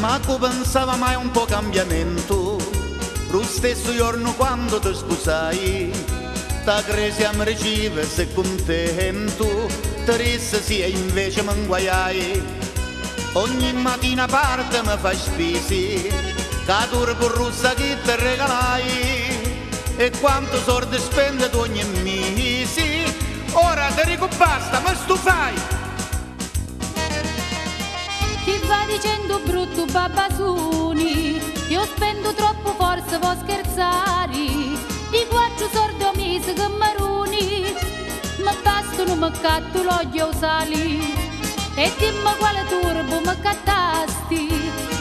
Ma tu pensava mai un po' cambiamento? Lo stesso giorno quando ti sposai, ta crisi a me riceve se contento, te risse sì e invece mi inguaiai. Ogni mattina parte mi fai spesi, che turbo russa che ti regalai, e quanto soldi spende tu ogni mese, ora ti dico basta, ma stufai. Chi va dicendo brutto babbasuni, io spendo troppo forse può scherzare, di 4 sordi a mese che maruni, ma bastano mi catto l'olio usali, e dimmi quale turbo mi cattasti,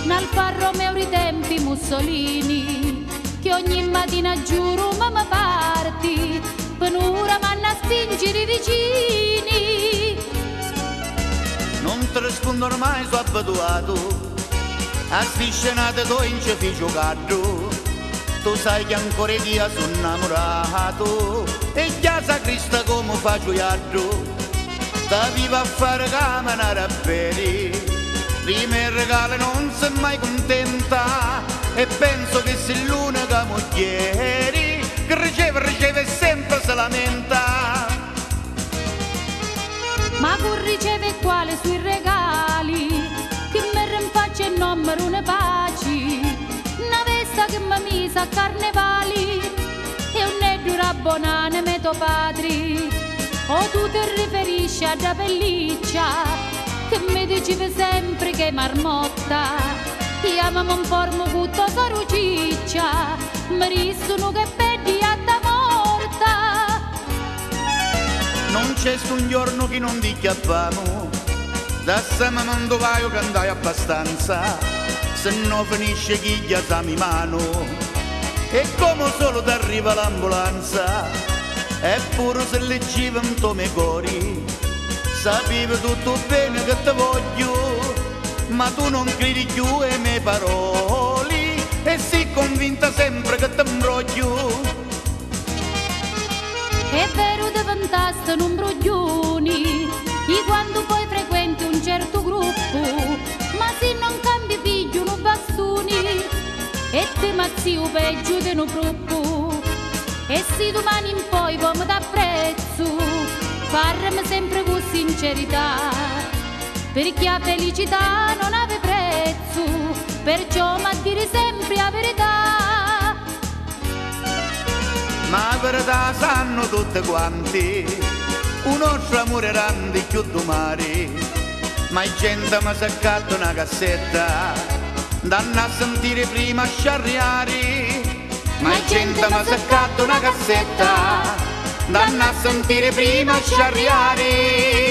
nel Romeo i tempi Mussolini, che ogni mattina giuro mi parti, penura manna spingere i vicini. Non ti rispondo ormai, sono abituato a sti scenate tu in ci fai giocato. Tu sai che ancora io sono innamorato, e già sa Cristo come faccio iadro. Da vivo a fare camminare a bere, prima il regalo non sei mai contenta, e penso che sei l'unica moglie che riceve e sempre se lamenta. Ma tu riceve quale sui regali, che mi rinfaccia il numero una pace, una vesta che mi mise a carnevali, e un nedura bonane me tuo padre. O tu ti riferisci a da pelliccia, che mi dicevi sempre che marmotta, chiamami un formo tutto saruciccia, mi rissono che pedi a da morta. Non c'è un giorno che non ti chiappamo, da sema non dovaio che andai abbastanza, se no finisce chi gli asami mano, e come solo ti arriva l'ambulanza, eppure se leggevi in tuo cori, sapevi tutto bene che ti voglio, ma tu non credi più alle mie parole, e sei convinta sempre che ti imbroglio. È vero diventaste un imbroglioni, e quando poi frequenti un certo gruppo, ma se non cambi figlio non bastoni, e te mazzio peggio di un gruppo, e se domani in poi come t'apprezzo, parlami sempre con sincerità, perché la felicità non ha prezzo, perciò ma dire sempre la verità. Ma la verità sanno tutte quanti, un nostro amore grande più domani, ma gente mi sa accatto una cassetta, danno a sentire prima a sciarriare, ma gente mi sa accatto una cassetta, danno a sentire prima a sciarriare.